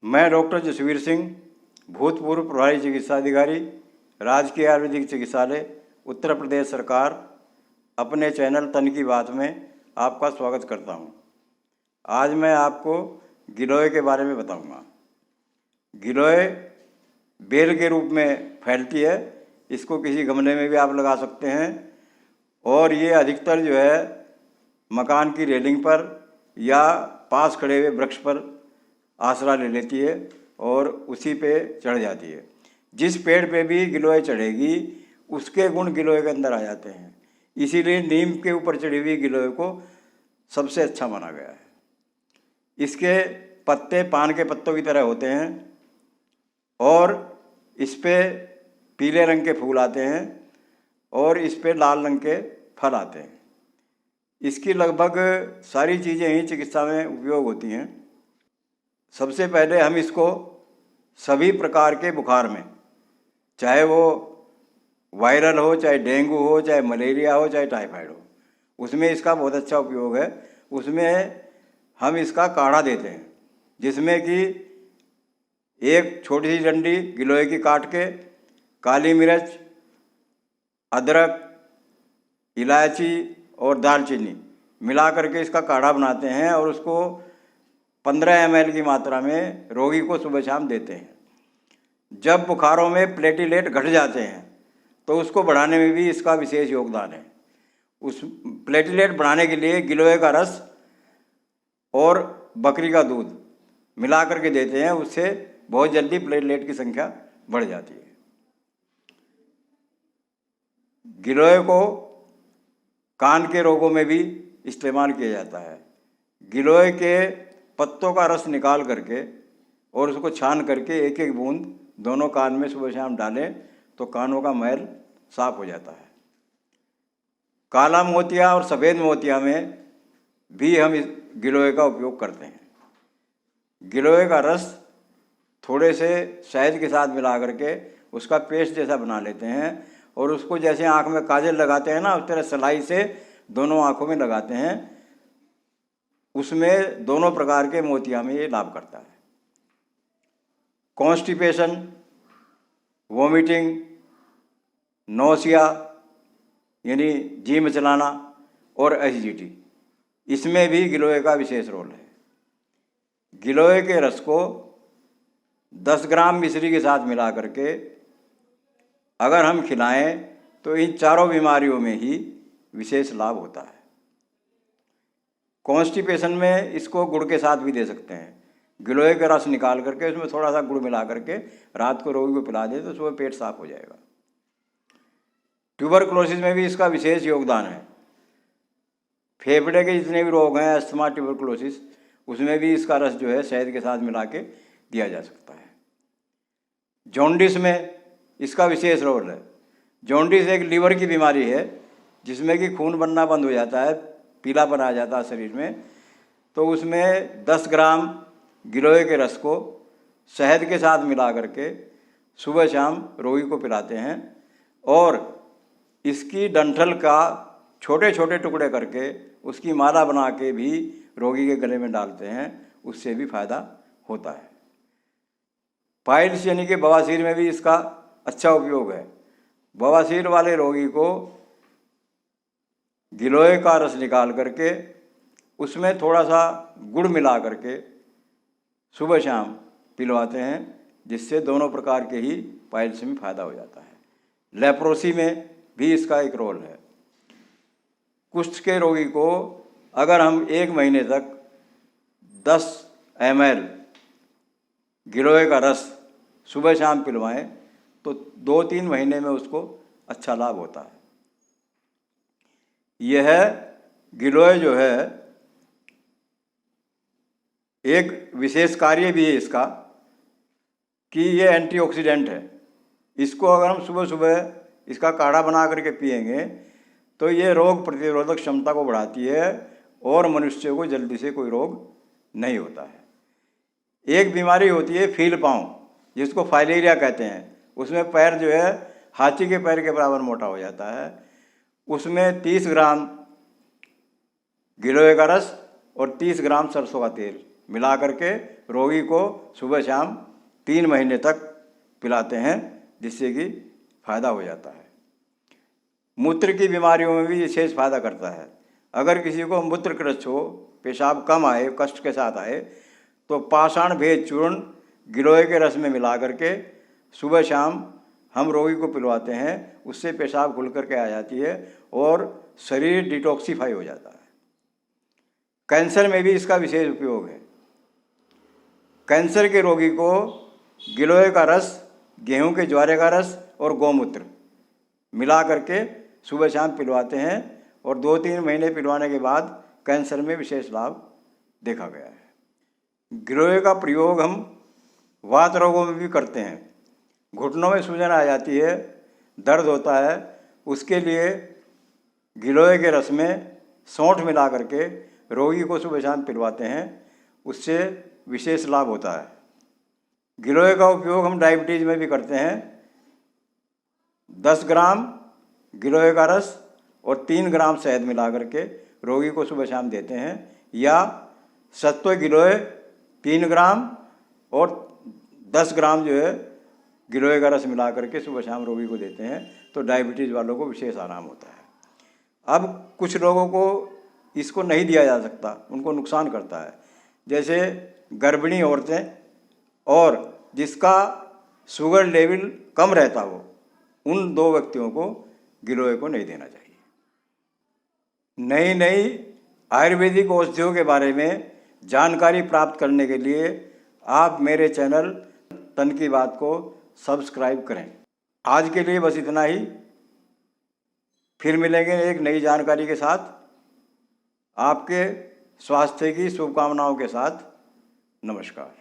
मैं डॉक्टर जसवीर सिंह, भूतपूर्व प्रभारी चिकित्सा अधिकारी, राजकीय आयुर्वेदिक चिकित्सालय, उत्तर प्रदेश सरकार, अपने चैनल तन की बात में आपका स्वागत करता हूं। आज मैं आपको गिलोय के बारे में बताऊंगा। गिलोय बेल के रूप में फैलती है। इसको किसी गमले में भी आप लगा सकते हैं और ये अधिकतर जो है मकान की रेलिंग पर या पास खड़े हुए वृक्ष पर आसरा ले लेती है और उसी पे चढ़ जाती है। जिस पेड़ पे भी गिलोय चढ़ेगी उसके गुण गिलोय के अंदर आ जाते हैं। इसीलिए नीम के ऊपर चढ़ी हुई गिलोय को सबसे अच्छा माना गया है। इसके पत्ते पान के पत्तों की तरह होते हैं और इस पे पीले रंग के फूल आते हैं और इस पे लाल रंग के फल आते हैं। इसकी लगभग सारी चीज़ें ही चिकित्सा में उपयोग होती हैं। सबसे पहले हम इसको सभी प्रकार के बुखार में, चाहे वो वायरल हो, चाहे डेंगू हो, चाहे मलेरिया हो, चाहे टाइफाइड हो, उसमें इसका बहुत अच्छा उपयोग है। उसमें हम इसका काढ़ा देते हैं, जिसमें कि एक छोटी सी डंडी गिलोय की काट के काली मिर्च, अदरक, इलायची और दालचीनी मिला करके इसका काढ़ा बनाते हैं और उसको 15 ml की मात्रा में रोगी को सुबह शाम देते हैं। जब बुखारों में प्लेटलेट घट जाते हैं तो उसको बढ़ाने में भी इसका विशेष योगदान है। उस प्लेटलेट बढ़ाने के लिए गिलोय का रस और बकरी का दूध मिला करके देते हैं। उससे बहुत जल्दी प्लेटलेट की संख्या बढ़ जाती है। गिलोय को कान के रोगों में भी इस्तेमाल किया जाता है। गिलोय के पत्तों का रस निकाल करके और उसको छान करके एक एक बूंद दोनों कान में सुबह शाम डालें तो कानों का मैल साफ हो जाता है। काला मोतिया और सफ़ेद मोतिया में भी हम इस गिलोय का उपयोग करते हैं। गिलोय का रस थोड़े से शहद के साथ मिला करके उसका पेस्ट जैसा बना लेते हैं और उसको जैसे आँख में काजल लगाते हैं ना, उस तरह सलाई से दोनों आँखों में लगाते हैं। उसमें दोनों प्रकार के मोतिया में ये लाभ करता है। कॉन्स्टिपेशन, वोमिटिंग, नौसिया यानी जी मचलाना और एसिडिटी, इसमें भी गिलोय का विशेष रोल है। गिलोय के रस को 10 ग्राम मिश्री के साथ मिला करके अगर हम खिलाएं तो इन चारों बीमारियों में ही विशेष लाभ होता है। कॉन्स्टिपेशन में इसको गुड़ के साथ भी दे सकते हैं। गिलोय का रस निकाल करके उसमें थोड़ा सा गुड़ मिला करके रात को रोगी को पिला दे तो सुबह पेट साफ हो जाएगा। ट्यूबरकुलोसिस में भी इसका विशेष योगदान है। फेफड़े के जितने भी रोग हैं, अस्थमा, ट्यूबरकुलोसिस, उसमें भी इसका रस जो है शहद के साथ मिला के दिया जा सकता है। जॉन्डिस में इसका विशेष रोल है। जॉन्डिस एक लीवर की बीमारी है जिसमें कि खून बनना बंद हो जाता है, पीलापन आ जाता है शरीर में। तो उसमें 10 ग्राम गिलोय के रस को शहद के साथ मिला करके सुबह शाम रोगी को पिलाते हैं और इसकी डंठल का छोटे छोटे टुकड़े करके उसकी माला बना के भी रोगी के गले में डालते हैं। उससे भी फायदा होता है। पाइल्स यानी कि बवासीर में भी इसका अच्छा उपयोग है। बवासीर वाले रोगी को गिलोय का रस निकाल करके उसमें थोड़ा सा गुड़ मिला करके सुबह शाम पिलवाते हैं, जिससे दोनों प्रकार के ही पाइल्स में फायदा हो जाता है। लेप्रोसी में भी इसका एक रोल है। कुष्ठ के रोगी को अगर हम 1 महीने तक 10 ml गिलोय का रस सुबह शाम पिलवाएं तो 2-3 महीने में उसको अच्छा लाभ होता है। यह गिलोय जो है एक विशेष कार्य भी है इसका कि ये एंटीऑक्सीडेंट है। इसको अगर हम सुबह सुबह इसका काढ़ा बना करके पिएंगे तो ये रोग प्रतिरोधक क्षमता को बढ़ाती है और मनुष्य को जल्दी से कोई रोग नहीं होता है। एक बीमारी होती है फील पाँव, जिसको फाइलेरिया कहते हैं। उसमें पैर जो है हाथी के पैर के बराबर मोटा हो जाता है। उसमें 30 ग्राम गिलोय का रस और 30 ग्राम सरसों का तेल मिला करके रोगी को सुबह शाम 3 महीने तक पिलाते हैं, जिससे कि फ़ायदा हो जाता है। मूत्र की बीमारियों में भी विशेष फायदा करता है। अगर किसी को मूत्र कष्ट हो, पेशाब कम आए, कष्ट के साथ आए, तो पाषाण भेद चूर्ण गिलोय के रस में मिला करके सुबह शाम हम रोगी को पिलवाते हैं। उससे पेशाब खुल करके आ जाती है और शरीर डिटॉक्सीफाई हो जाता है। कैंसर में भी इसका विशेष उपयोग है। कैंसर के रोगी को गिलोय का रस, गेहूं के ज्वारे का रस और गौमूत्र मिला करके सुबह शाम पिलवाते हैं और 2-3 महीने पिलवाने के बाद कैंसर में विशेष लाभ देखा गया है। गिलोय का प्रयोग हम वात रोगों में भी करते हैं। घुटनों में सूजन आ जाती है, दर्द होता है, उसके लिए गिलोय के रस में सौंठ मिला करके रोगी को सुबह शाम पिलवाते हैं, उससे विशेष लाभ होता है। गिलोय का उपयोग हम डायबिटीज़ में भी करते हैं। 10 ग्राम गिलोय का रस और 3 ग्राम शहद मिला करके रोगी को सुबह शाम देते हैं, या सत्व गिलोय 3 ग्राम और 10 ग्राम जो है गिलोय का रस मिला करके सुबह शाम रोगी को देते हैं, तो डायबिटीज़ वालों को विशेष आराम होता है। अब कुछ लोगों को इसको नहीं दिया जा सकता, उनको नुकसान करता है, जैसे गर्भिणी औरतें और जिसका शुगर लेवल कम रहता हो, उन 2 व्यक्तियों को गिलोय को नहीं देना चाहिए। नई नई आयुर्वेदिक औषधियों के बारे में जानकारी प्राप्त करने के लिए आप मेरे चैनल तन की बात को सब्सक्राइब करें। आज के लिए बस इतना ही। फिर मिलेंगे एक नई जानकारी के साथ। आपके स्वास्थ्य की शुभकामनाओं के साथ नमस्कार।